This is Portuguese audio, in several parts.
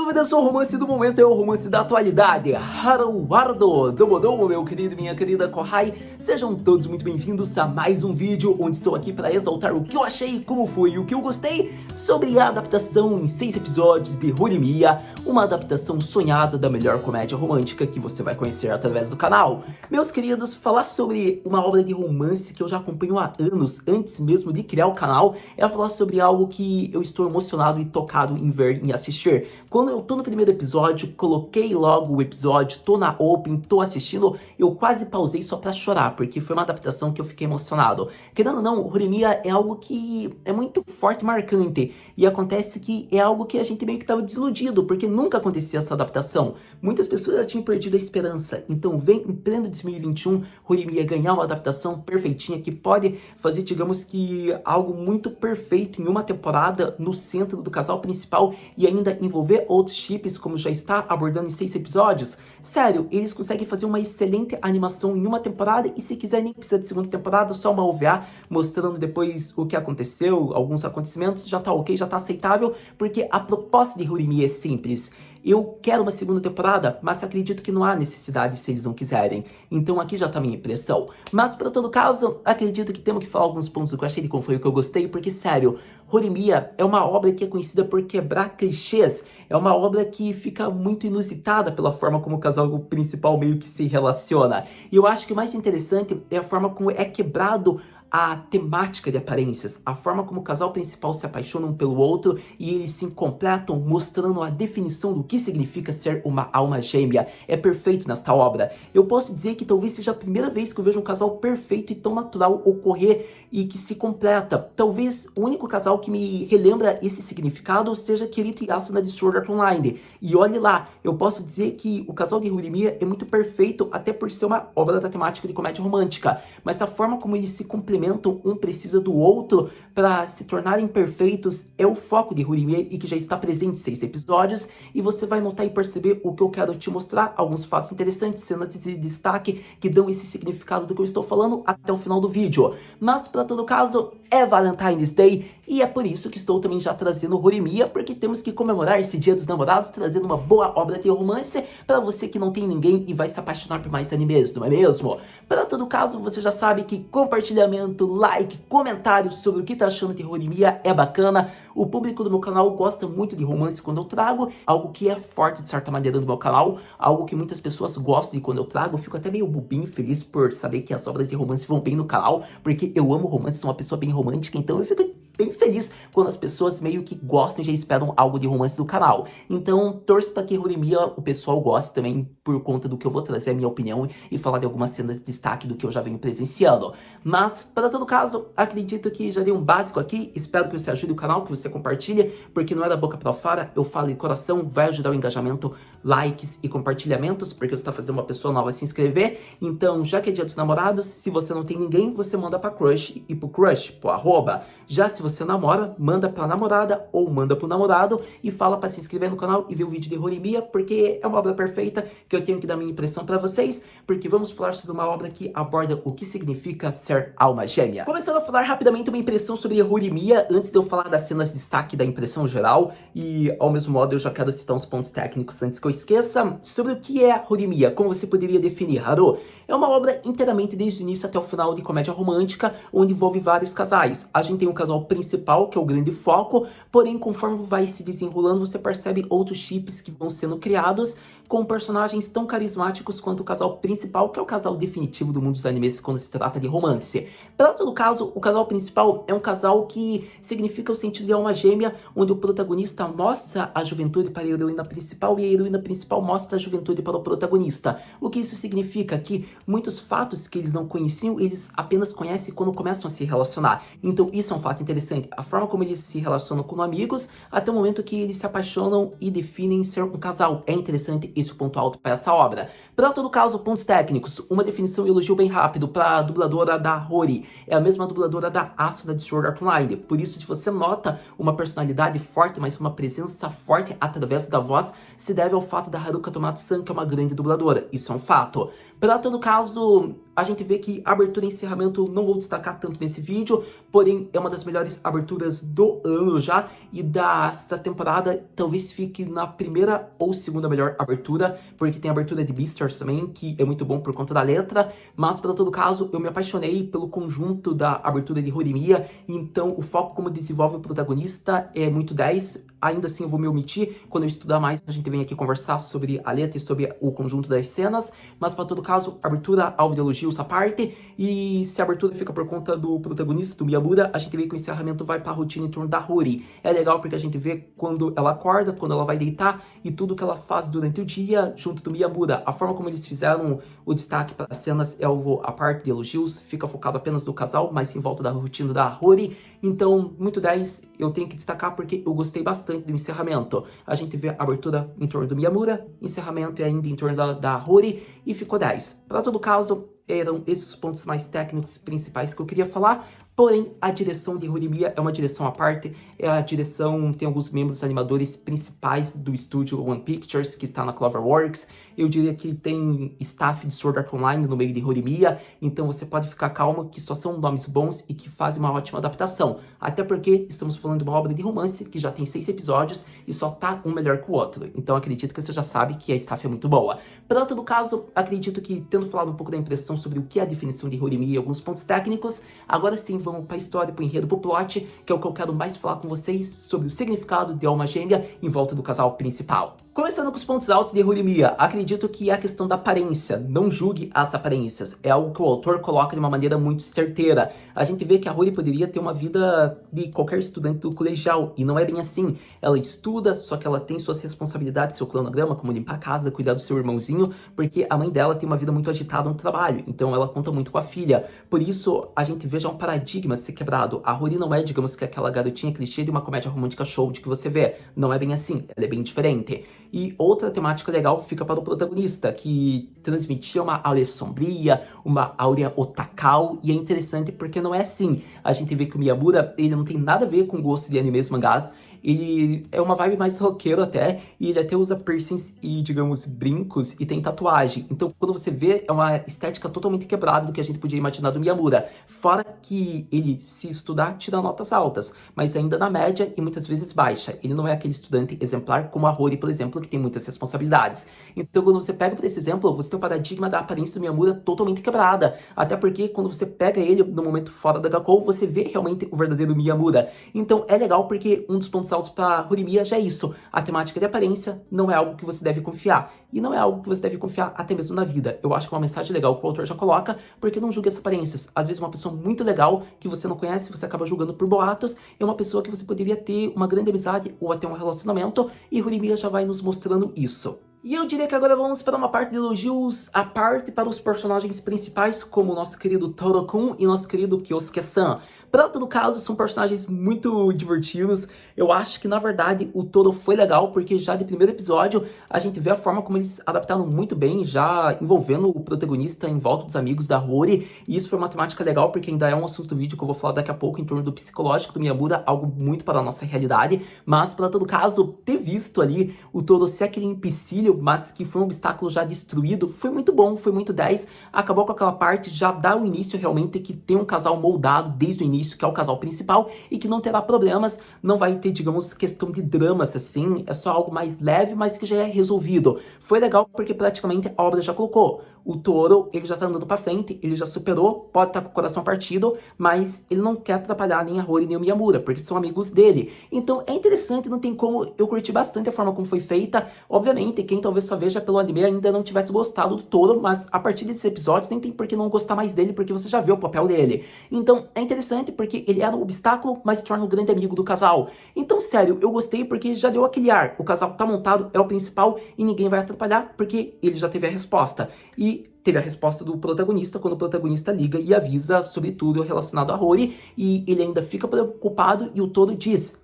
dúvidas, o romance do momento é o romance da atualidade. Haruardo, Domodomo, meu querido e minha querida Kohai. Sejam todos muito bem-vindos a mais um vídeo onde estou aqui para exaltar o que eu achei, como foi e o que eu gostei sobre a adaptação em 6 episódios de Horimiya, uma adaptação sonhada da melhor comédia romântica que você vai conhecer através do canal. Meus queridos, falar sobre uma obra de romance que eu já acompanho há anos, antes mesmo de criar o canal, é falar sobre algo que eu estou emocionado e tocado em ver e assistir. Quando eu tô no primeiro episódio, coloquei logo o episódio, tô na Open, tô assistindo, eu quase pausei só pra chorar, porque foi uma adaptação que eu fiquei emocionado. Querendo ou não, Horimiya é algo que é muito forte e marcante, e acontece que é algo que a gente meio que tava desiludido, porque nunca acontecia essa adaptação. Muitas pessoas já tinham perdido a esperança, então vem em pleno 2021, Horimiya ganhar uma adaptação perfeitinha, que pode fazer, digamos que, algo muito perfeito em uma temporada, no centro do casal principal, e ainda envolver outros chips, como já está abordando em 6 episódios. Sério, eles conseguem fazer uma excelente animação em uma temporada, e se quiser nem precisa de segunda temporada, só uma OVA mostrando depois o que aconteceu, alguns acontecimentos, já tá ok, já tá aceitável, porque a proposta de Horimiya é simples. Eu quero uma segunda temporada, mas acredito que não há necessidade se eles não quiserem. Então aqui já tá minha impressão. Mas para todo caso, acredito que temos que falar alguns pontos do que eu achei de como foi o que eu gostei, porque sério, Horimiya é uma obra que é conhecida por quebrar clichês. É uma obra que fica muito inusitada pela forma como o casal principal meio que se relaciona. E eu acho que o mais interessante é a forma como é quebrado a temática de aparências, a forma como o casal principal se apaixona um pelo outro e eles se completam, mostrando a definição do que significa ser uma alma gêmea. É perfeito nesta obra. Eu posso dizer que talvez seja a primeira vez que eu vejo um casal perfeito e tão natural ocorrer e que se completa. Talvez o único casal que me relembra esse significado seja Kirito e Asuna de Sword Art Online. E olhe lá, eu posso dizer que o casal de Horimiya é muito perfeito, até por ser uma obra da temática de comédia romântica, mas a forma como eles se complementam, um precisa do outro para se tornarem perfeitos, é o foco de Horimiya e que já está presente em 6 episódios, e você vai notar e perceber o que eu quero te mostrar, alguns fatos interessantes, cenas de destaque que dão esse significado do que eu estou falando até o final do vídeo. Mas para todo caso, é Valentine's Day e é por isso que estou também já trazendo Horimiya, porque temos que comemorar esse Dia dos Namorados trazendo uma boa obra de romance para você que não tem ninguém e vai se apaixonar por mais animes, não é mesmo? Para todo caso, você já sabe que compartilhamento, like, comentário sobre o que tá achando de Horimiya é bacana. O público do meu canal gosta muito de romance quando eu trago, algo que é forte de certa maneira no meu canal, algo que muitas pessoas gostam e quando eu trago, eu fico até meio bobinho, feliz por saber que as obras de romance vão bem no canal, porque eu amo romance, sou uma pessoa bem romântica, então eu fico bem feliz quando as pessoas meio que gostam e já esperam algo de romance do canal. Então, torço para que Horimiya o pessoal goste também por conta do que eu vou trazer a minha opinião e falar de algumas cenas de destaque do que eu já venho presenciando. Mas, para todo caso, acredito que já dei um básico aqui, espero que você ajude o canal, que você compartilhe, porque não é da boca para fora, eu falo de coração, vai ajudar o engajamento, likes e compartilhamentos, porque você está fazendo uma pessoa nova se inscrever. Então, já que é Dia dos Namorados, se você não tem ninguém, você manda pra crush e pro crush, pro arroba. Já se você namora, manda pra namorada ou manda pro namorado e fala pra se inscrever no canal e ver o vídeo de Horimiya, porque é uma obra perfeita que eu tenho que dar minha impressão pra vocês, porque vamos falar sobre uma obra que aborda o que significa ser alma gêmea. Começando a falar rapidamente uma impressão sobre Horimiya, antes de eu falar das cenas de destaque da impressão geral, e ao mesmo modo eu já quero citar uns pontos técnicos antes que eu esqueça, sobre o que é Horimiya, como você poderia definir, Haru? É uma obra inteiramente desde o início até o final de comédia romântica, onde envolve vários casais. A gente tem um casal principal, que é o grande foco, porém conforme vai se desenrolando, você percebe outros chips que vão sendo criados, com personagens tão carismáticos quanto o casal principal, que é o casal definitivo do mundo dos animes quando se trata de romance. Para todo caso, o casal principal é um casal que significa o sentido de alma gêmea, onde o protagonista mostra a juventude para a heroína principal e a heroína principal mostra a juventude para o protagonista. O que isso significa? Que muitos fatos que eles não conheciam, eles apenas conhecem quando começam a se relacionar. Então isso é um fato interessante, a forma como eles se relacionam com amigos, até o momento que eles se apaixonam e definem ser um casal. É interessante esse ponto alto para essa obra. Para todo caso, pontos técnicos, uma definição e elogio bem rápido para a dubladora da Hori. É a mesma dubladora da Asuna de Sword Art Online. Por isso, se você nota uma personalidade forte, mas uma presença forte através da voz, se deve ao fato da Haruka Tomato-san, que é uma grande dubladora. Isso é um fato. Para todo caso, a gente vê que a abertura e encerramento não vou destacar tanto nesse vídeo, porém é uma das melhores aberturas do ano já, e desta temporada talvez fique na primeira ou segunda melhor abertura, porque tem a abertura de Beastars também, que é muito bom por conta da letra, mas para todo caso eu me apaixonei pelo conjunto da abertura de Horimiya, então o foco como desenvolve o protagonista é muito 10, ainda assim eu vou me omitir, quando eu estudar mais a gente vem aqui conversar sobre a letra e sobre o conjunto das cenas, mas para todo caso, abertura, alvo de elogios à parte, e se a abertura fica por conta do protagonista, do Miyamura, a gente vê que o encerramento vai para a rotina em torno da Hori. É legal porque a gente vê quando ela acorda, quando ela vai deitar, e tudo que ela faz durante o dia junto do Miyamura. A forma como eles fizeram o destaque para as cenas é alvo à parte de elogios, fica focado apenas no casal, mas em volta da rotina da Hori. Então, muito 10, eu tenho que destacar porque eu gostei bastante do encerramento. A gente vê a abertura em torno do Miyamura, encerramento é ainda em torno da Hori, e ficou 10. Para todo caso, eram esses os pontos mais técnicos principais que eu queria falar. Porém, a direção de Horimiya é uma direção à parte, é a direção, tem alguns membros animadores principais do estúdio One Pictures, que está na Cloverworks, eu diria que tem staff de Sword Art Online no meio de Horimiya, então você pode ficar calmo que só são nomes bons e que fazem uma ótima adaptação, até porque estamos falando de uma obra de romance que já tem 6 episódios e só tá um melhor que o outro, então acredito que você já sabe que a staff é muito boa. Para todo caso, acredito que, tendo falado um pouco da impressão sobre o que é a definição de Horimiya e alguns pontos técnicos, agora sim vamos para a história, para o enredo, para o plot, que é o que eu quero mais falar com vocês sobre o significado de alma gêmea em volta do casal principal. Começando com os pontos altos de Horimiya, acredito que é a questão da aparência, não julgue as aparências, é algo que o autor coloca de uma maneira muito certeira. A gente vê que a Hori poderia ter uma vida de qualquer estudante do colegial, e não é bem assim. Ela estuda, só que ela tem suas responsabilidades, seu cronograma, como limpar a casa, cuidar do seu irmãozinho, porque a mãe dela tem uma vida muito agitada no trabalho, então ela conta muito com a filha. Por isso, a gente vê já um paradigma ser quebrado. A Hori não é, digamos que aquela garotinha clichê de uma comédia romântica show de que você vê. Não é bem assim, ela é bem diferente. E outra temática legal fica para o protagonista, que transmitia uma áurea sombria, uma áurea otaku, e é interessante porque não é assim. A gente vê que o Miyamura, ele não tem nada a ver com o gosto de animes, mangás, ele é uma vibe mais roqueiro até, e ele até usa piercings e, digamos, brincos, e tem tatuagem. Então, quando você vê, é uma estética totalmente quebrada do que a gente podia imaginar do Miyamura. Fora que ele, se estudar, tira notas altas, mas ainda na média e muitas vezes baixa. Ele não é aquele estudante exemplar como a Hori, por exemplo, que tem muitas responsabilidades. Então, quando você pega por esse exemplo, você tem o paradigma da aparência do Miyamura totalmente quebrada. Até porque, quando você pega ele no momento fora da Gakkou, você vê realmente o verdadeiro Miyamura. Então, é legal porque um dos pontos altos para Horimiya já é isso. A temática de aparência não é algo que você deve confiar. E não é algo que você deve confiar até mesmo na vida. Eu acho que é uma mensagem legal que o autor já coloca, porque não julgue as aparências. Às vezes uma pessoa muito legal, que você não conhece, você acaba julgando por boatos, é uma pessoa que você poderia ter uma grande amizade ou até um relacionamento, e Horimiya já vai nos mostrando isso. E eu diria que agora vamos para uma parte de elogios, a parte para os personagens principais, como o nosso querido Toro-kun e nosso querido Kyosuke-san. Para todo caso, são personagens muito divertidos. Eu acho que, na verdade, o Toro foi legal, porque já de primeiro episódio, a gente vê a forma como eles adaptaram muito bem, já envolvendo o protagonista em volta dos amigos da Hori. E isso foi uma temática legal, porque ainda é um assunto do vídeo que eu vou falar daqui a pouco, em torno do psicológico do Miyamura, algo muito para a nossa realidade. Mas, para todo caso, ter visto ali o Toro ser aquele empecilho, mas que foi um obstáculo já destruído, foi muito bom, foi muito 10. Acabou com aquela parte, já dá o início realmente que tem um casal moldado desde o início, que é o casal principal, e que não terá problemas, não vai ter, digamos, questão de dramas, assim, é só algo mais leve, mas que já é resolvido. Foi legal porque praticamente a obra já colocou. O Toro, ele já tá andando pra frente, ele já superou, pode estar com o coração partido, mas ele não quer atrapalhar nem a Hori nem o Miyamura, porque são amigos dele. Então é interessante, não tem como, eu curti bastante a forma como foi feita. Obviamente, quem talvez só veja pelo anime ainda não tivesse gostado do Toro, mas a partir desses episódios nem tem por que não gostar mais dele, porque você já vê o papel dele. Então é interessante porque ele era um obstáculo, mas se torna um grande amigo do casal. Então, sério, eu gostei porque já deu aquele ar. O casal tá montado, é o principal, e ninguém vai atrapalhar, porque ele já teve a resposta. E teve a resposta do protagonista, quando o protagonista liga e avisa sobre tudo relacionado a Hori, e ele ainda fica preocupado, e o Toro diz: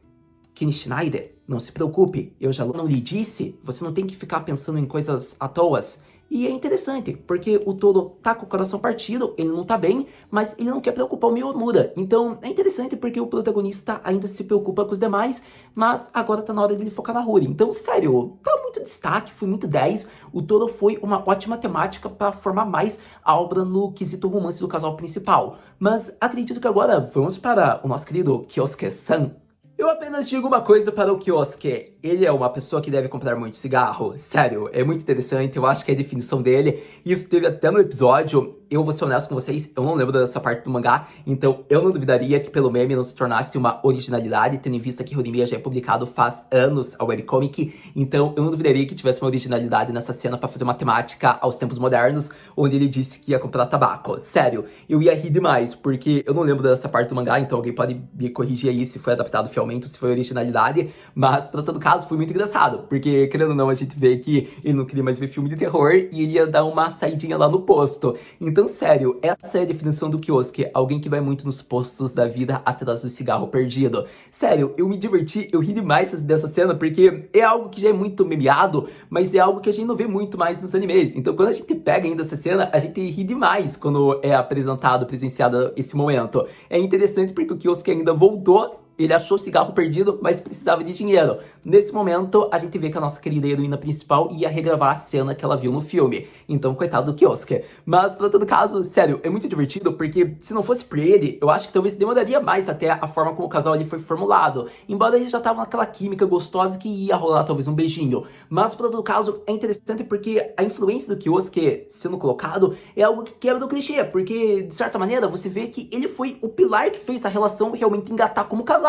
Kini Schneider, não se preocupe, eu já não lhe disse, você não tem que ficar pensando em coisas à toa. E é interessante, porque o Toro tá com o coração partido, ele não tá bem, mas ele não quer preocupar o Miyamura. Então é interessante porque o protagonista ainda se preocupa com os demais, mas agora tá na hora dele focar na Hori. Então, sério, tá muito destaque, foi muito 10. O Toro foi uma ótima temática para formar mais a obra no quesito romance do casal principal. Mas acredito que agora vamos para o nosso querido Kyosuke-san. Eu apenas digo uma coisa para o Kyosuke, ele é uma pessoa que deve comprar muito cigarro, sério, é muito interessante, eu acho que é a definição dele, isso teve até no episódio, eu vou ser honesto com vocês, eu não lembro dessa parte do mangá, então eu não duvidaria que pelo meme não se tornasse uma originalidade, tendo em vista que Horimiya já é publicado faz anos a webcomic, então eu não duvidaria que tivesse uma originalidade nessa cena para fazer uma temática aos tempos modernos, onde ele disse que ia comprar tabaco, sério, eu ia rir demais, porque eu não lembro dessa parte do mangá, então alguém pode me corrigir aí se foi adaptado fielmente, se foi originalidade, mas pra todo caso foi muito engraçado, porque querendo ou não a gente vê que ele não queria mais ver filme de terror e ele ia dar uma saidinha lá no posto. Então sério, essa é a definição do Kyosuke, alguém que vai muito nos postos da vida atrás do cigarro perdido. Sério, eu me diverti, eu ri demais dessa cena porque é algo que já é muito memeado, mas é algo que a gente não vê muito mais nos animes. Então quando a gente pega ainda essa cena, a gente ri demais quando é apresentado, presenciado esse momento. É interessante porque o Kyosuke ainda voltou. Ele achou o cigarro perdido, mas precisava de dinheiro. Nesse momento, a gente vê que a nossa querida heroína principal ia regravar a cena que ela viu no filme. Então, coitado do Kyosuke. Mas, pra todo caso, sério, é muito divertido, porque se não fosse por ele, eu acho que talvez demoraria mais até a forma como o casal ali foi formulado. Embora ele já tava naquela química gostosa que ia rolar talvez um beijinho. Mas, pra todo caso, é interessante porque a influência do Kyosuke sendo colocado é algo que quebra do clichê. Porque, de certa maneira, você vê que ele foi o pilar que fez a relação realmente engatar como casal.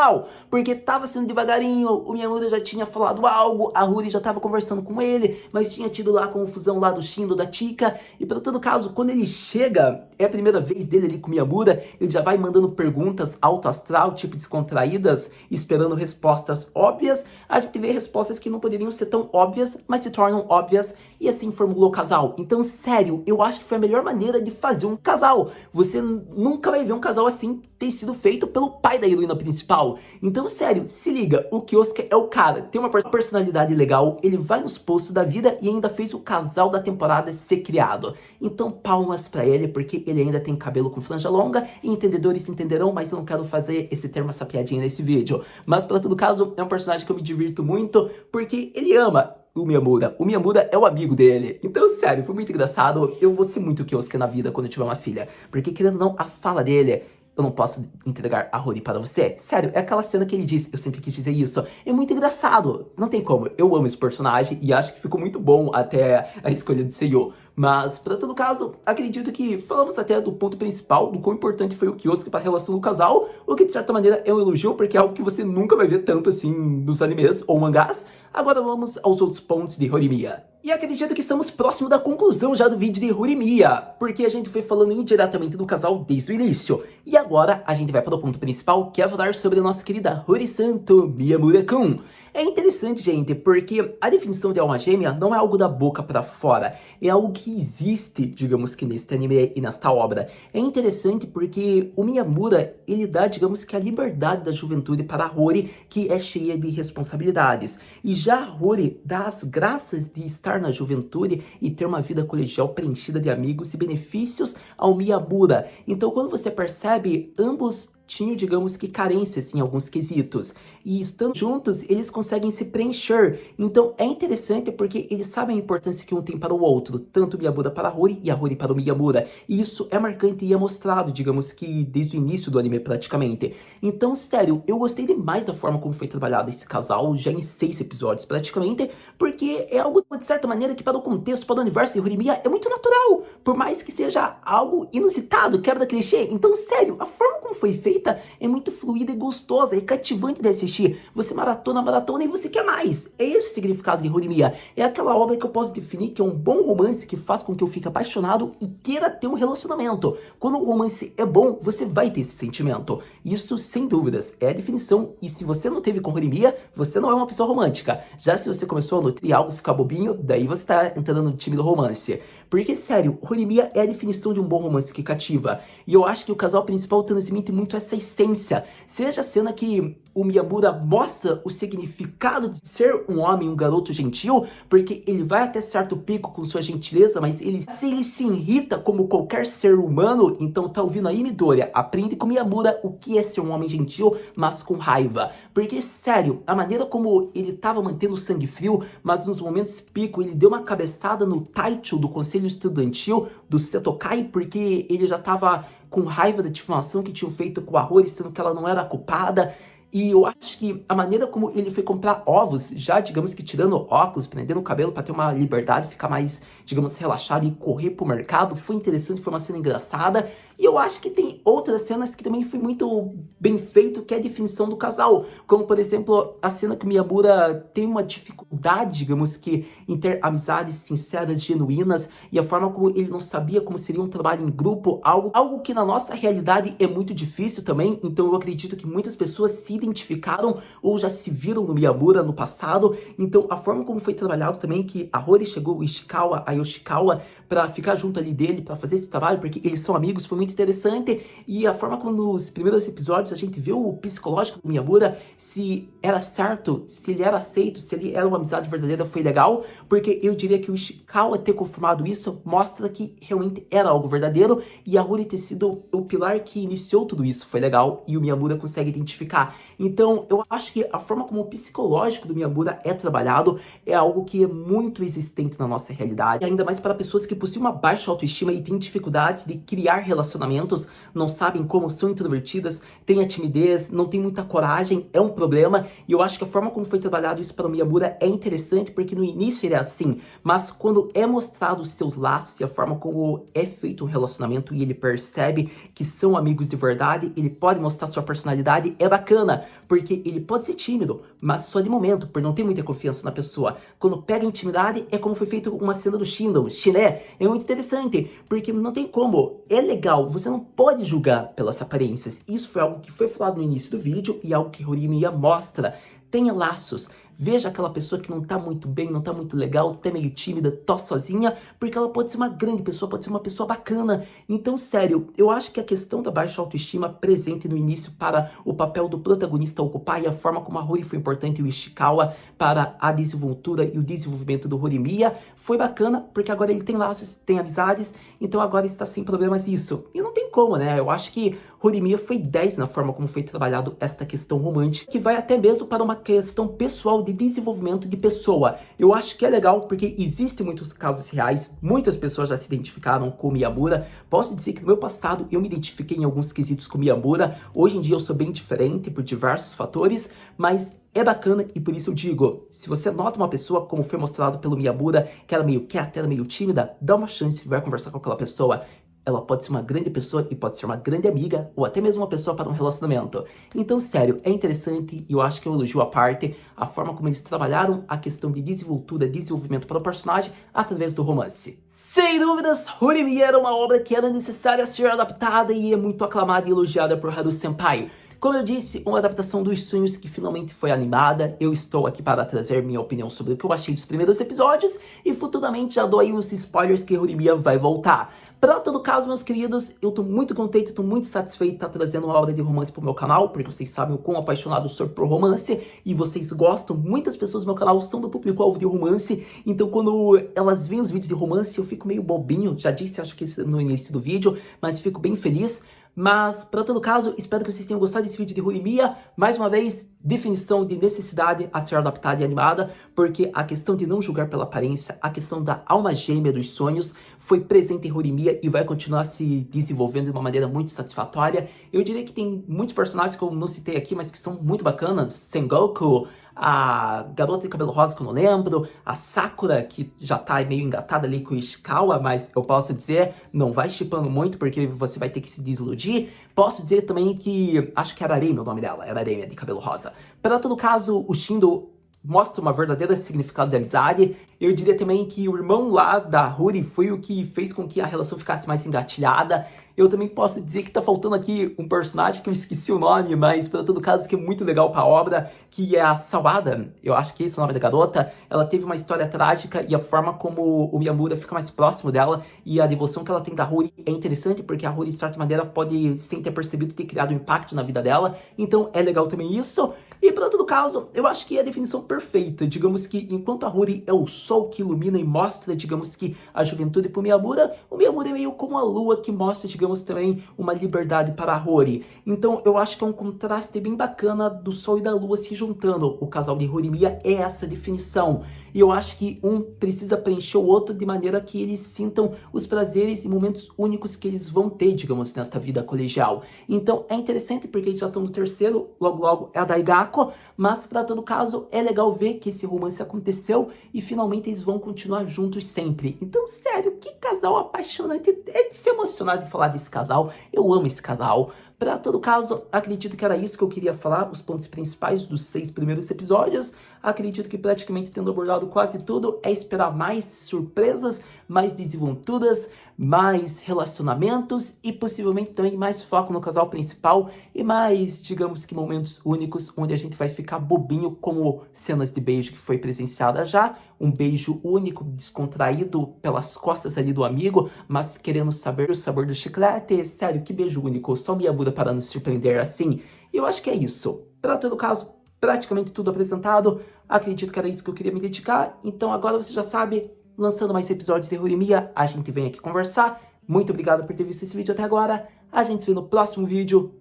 Porque tava sendo devagarinho, o Miyamura já tinha falado algo, a Ruri já tava conversando com ele, mas tinha tido lá a confusão lá do Shindo, da Chika, e para todo caso, quando ele chega, é a primeira vez dele ali com o Miyamura, ele já vai mandando perguntas alto astral, tipo descontraídas, esperando respostas óbvias, a gente vê respostas que não poderiam ser tão óbvias, mas se tornam óbvias, e assim formulou o casal. Então, sério, eu acho que foi a melhor maneira de fazer um casal. Você nunca vai ver um casal assim ter sido feito pelo pai da heroína principal. Então, sério, se liga, o Kyosuke é o cara, tem uma personalidade legal, ele vai nos postos da vida e ainda fez o casal da temporada ser criado. Então, palmas pra ele, porque ele ainda tem cabelo com franja longa, e entendedores entenderão, mas eu não quero fazer esse termo, essa piadinha nesse vídeo. Mas, pra todo caso, é um personagem que eu me divirto muito, porque ele ama o Miyamura. O Miyamura é o amigo dele. Então, sério, foi muito engraçado. Eu vou ser muito Kyosuke na vida quando eu tiver uma filha. Porque, querendo ou não, a fala dele, eu não posso entregar a Ruri para você. Sério, é aquela cena que ele diz, eu sempre quis dizer isso. É muito engraçado. Não tem como. Eu amo esse personagem e acho que ficou muito bom até a escolha do Seiyu. Mas, pra todo caso, acredito que falamos até do ponto principal, do quão importante foi o Kyosuke para a relação do casal, o que de certa maneira é um elogio, porque é algo que você nunca vai ver tanto assim nos animes ou mangás. Agora vamos aos outros pontos de Horimiya. E acredito que estamos próximo da conclusão já do vídeo de Horimiya, porque a gente foi falando indiretamente do casal desde o início. E agora a gente vai para o ponto principal, que é falar sobre a nossa querida Hori-santo Miyamura-kun. É interessante, gente, porque a definição de alma gêmea não é algo da boca pra fora, é algo que existe, digamos que neste anime e nesta obra. É interessante porque o Miyamura, ele dá, digamos que a liberdade da juventude para a Hori, que é cheia de responsabilidades. E já a Hori dá as graças de estar na juventude e ter uma vida colegial preenchida de amigos e benefícios ao Miyamura. Então quando você percebe, ambos tinham, digamos que, carências em alguns quesitos. E estando juntos, eles conseguem se preencher. Então é interessante porque eles sabem a importância que um tem para o outro. Tanto o Miyamura para a Hori e a Hori para o Miyamura. E isso é marcante e é mostrado, digamos que, desde o início do anime praticamente. Então, sério, eu gostei demais da forma como foi trabalhado esse casal, já em 6 episódios praticamente, porque é algo, de certa maneira, que para o contexto, para o universo de Horimiya é muito natural. Por mais que seja algo inusitado, quebra clichê. Então, sério, a forma como foi feita é muito fluida e gostosa, é cativante de assistir. Você maratona e você quer mais. É esse o significado de Horimiya. É aquela obra que eu posso definir que é um bom romance que faz com que eu fique apaixonado e queira ter um relacionamento. Quando o romance é bom, você vai ter esse sentimento. Isso, sem dúvidas, é a definição. E se você não teve com Horimiya, você não é uma pessoa romântica. Já se você começou a nutrir algo, ficar bobinho, daí você tá entrando no time do romance. Porque, sério, Horimiya é a definição de um bom romance que cativa. E eu acho que o casal principal transmite muito essa essência. Seja a cena que o Miyamura mostra o significado de ser um homem, um garoto gentil, porque ele vai até certo pico com sua gentileza, mas se ele se irrita como qualquer ser humano, então tá ouvindo aí, Midoriya? Aprende com Miyamura o que é ser um homem gentil, mas com raiva. Porque, sério, a maneira como ele tava mantendo o sangue frio, mas nos momentos pico ele deu uma cabeçada no Taicho do Conselho Estudantil do Setokai, porque ele já tava com raiva da difamação que tinham feito com a Rory, sendo que ela não era a culpada. E eu acho que a maneira como ele foi comprar ovos, já, digamos que tirando óculos, prendendo o cabelo para ter uma liberdade, ficar mais, digamos, relaxado e correr pro mercado, foi interessante, foi uma cena engraçada. E eu acho que tem outras cenas que também foi muito bem feito, que é a definição do casal. Como, por exemplo, a cena que o Miyamura tem uma dificuldade, digamos que, em ter amizades sinceras, genuínas, e a forma como ele não sabia como seria um trabalho em grupo, algo que na nossa realidade é muito difícil também. Então eu acredito que muitas pessoas se identificaram ou já se viram no Miyamura no passado. Então a forma como foi trabalhado também, que a Rory chegou, o Ishikawa, a Yoshikawa, para ficar junto ali dele, para fazer esse trabalho, porque eles são amigos, foi muito interessante. E a forma como nos primeiros episódios a gente viu o psicológico do Miyamura, se era certo, se ele era aceito, se ele era uma amizade verdadeira, foi legal, porque eu diria que o Ishikawa ter confirmado isso mostra que realmente era algo verdadeiro, e a Rory ter sido o pilar que iniciou tudo isso foi legal, e o Miyamura consegue identificar. Então eu acho que a forma como o psicológico do Miyamura é trabalhado é algo que é muito existente na nossa realidade, ainda mais para pessoas que possuem uma baixa autoestima e têm dificuldades de criar relacionamentos, não sabem como, são introvertidas, têm a timidez, não têm muita coragem, é um problema. E eu acho que a forma como foi trabalhado isso para o Miyamura é interessante, porque no início ele é assim, mas quando é mostrado os seus laços e a forma como é feito um relacionamento e ele percebe que são amigos de verdade, ele pode mostrar sua personalidade, é bacana, porque ele pode ser tímido, mas só de momento, por não ter muita confiança na pessoa. Quando pega intimidade, é como foi feito uma cena do Shindon, Shiné, é muito interessante, porque não tem como, é legal, você não pode julgar pelas aparências. Isso foi algo que foi falado no início do vídeo e algo que Horimiya mostra. Tenha laços. Veja aquela pessoa que não tá muito bem, não tá muito legal, tá meio tímida, tá sozinha, porque ela pode ser uma grande pessoa, pode ser uma pessoa bacana. Então, sério, eu acho que a questão da baixa autoestima presente no início para o papel do protagonista ocupar e a forma como a Rory foi importante e o Ishikawa para a desenvoltura e o desenvolvimento do Horimiya foi bacana, porque agora ele tem laços, tem amizades, então agora está sem problemas isso. E não tem como, né? Eu acho que Horimiya foi 10 na forma como foi trabalhado esta questão romântica, que vai até mesmo para uma questão pessoal de desenvolvimento de pessoa. Eu acho que é legal porque existem muitos casos reais, muitas pessoas já se identificaram com o Miyamura. Posso dizer que no meu passado eu me identifiquei em alguns quesitos com o Miyamura, hoje em dia eu sou bem diferente por diversos fatores, mas é bacana e por isso eu digo, se você nota uma pessoa, como foi mostrado pelo Miyamura, que era meio quieta, era meio tímida, dá uma chance, vai conversar com aquela pessoa. Ela pode ser uma grande pessoa e pode ser uma grande amiga, ou até mesmo uma pessoa para um relacionamento. Então, sério, é interessante e eu acho que eu elogio à parte a forma como eles trabalharam a questão de desenvoltura, desenvolvimento para o personagem através do romance. Sem dúvidas, Horimiya era uma obra que era necessária ser adaptada e é muito aclamada e elogiada por Haru Senpai. Como eu disse, uma adaptação dos sonhos que finalmente foi animada. Eu estou aqui para trazer minha opinião sobre o que eu achei dos primeiros episódios e futuramente já dou aí uns spoilers que Horimiya vai voltar. Para todo caso, meus queridos, eu tô muito contente, tô muito satisfeito de estar trazendo uma obra de romance pro meu canal, porque vocês sabem o quão apaixonado sou por romance, e vocês gostam, muitas pessoas do meu canal são do público-alvo de romance, então quando elas veem os vídeos de romance, eu fico meio bobinho, já disse, acho que isso no início do vídeo, mas fico bem feliz. Mas, para todo caso, espero que vocês tenham gostado desse vídeo de Horimiya. Mais uma vez, definição de necessidade a ser adaptada e animada, porque a questão de não julgar pela aparência, a questão da alma gêmea dos sonhos, foi presente em Horimiya e vai continuar se desenvolvendo de uma maneira muito satisfatória. Eu diria que tem muitos personagens que eu não citei aqui, mas que são muito bacanas. Sengoku, a garota de cabelo rosa que eu não lembro, a Sakura, que já tá meio engatada ali com o Ishikawa, mas eu posso dizer, não vai shippando muito, porque você vai ter que se desiludir. Posso dizer também que, acho que era Aremi o nome dela, era Aremi, de cabelo rosa. Para todo caso, o Shindo mostra uma verdadeira significado de amizade. Eu diria também que o irmão lá da Rory foi o que fez com que a relação ficasse mais engatilhada. Eu também posso dizer que tá faltando aqui um personagem que eu esqueci o nome, mas para todo caso que é muito legal pra obra, que é a Sawada. Eu acho que esse é o nome da garota. Ela teve uma história trágica e a forma como o Miyamura fica mais próximo dela e a devoção que ela tem da Hori é interessante, porque a Hori, de certa maneira, pode, sem ter percebido, ter criado um impacto na vida dela. Então é legal também isso. E para todo caso, eu acho que é a definição perfeita. Digamos que enquanto a Hori é o sol que ilumina e mostra, digamos que a juventude pro Miyamura, o Miyamura é meio como a lua que mostra, digamos, também uma liberdade para a Hori. Então eu acho que é um contraste bem bacana do sol e da lua se juntando. O casal de Horimiya é essa definição. E eu acho que um precisa preencher o outro de maneira que eles sintam os prazeres e momentos únicos que eles vão ter, digamos, nesta vida colegial. Então é interessante porque eles já estão no terceiro, logo logo é a Daigako, mas para todo caso é legal ver que esse romance aconteceu e finalmente eles vão continuar juntos sempre. Então, sério, que casal apaixonante, é de se emocionar de falar desse casal, eu amo esse casal. Para todo caso, acredito que era isso que eu queria falar, os pontos principais dos 6 primeiros episódios. Acredito que praticamente tendo abordado quase tudo, é esperar mais surpresas, mais desenvolturas, mais relacionamentos e possivelmente também mais foco no casal principal e mais, digamos que momentos únicos onde a gente vai ficar bobinho como cenas de beijo que foi presenciada já, um beijo único, descontraído pelas costas ali do amigo, mas querendo saber o sabor do chiclete. Sério, que beijo único, só Miyamura para nos surpreender assim. E eu acho que é isso. Para todo caso, praticamente tudo apresentado. Acredito que era isso que eu queria me dedicar. Então agora você já sabe, lançando mais episódios de Horimiya, a gente vem aqui conversar. Muito obrigado por ter visto esse vídeo até agora. A gente se vê no próximo vídeo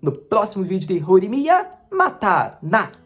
de Horimiya Matana.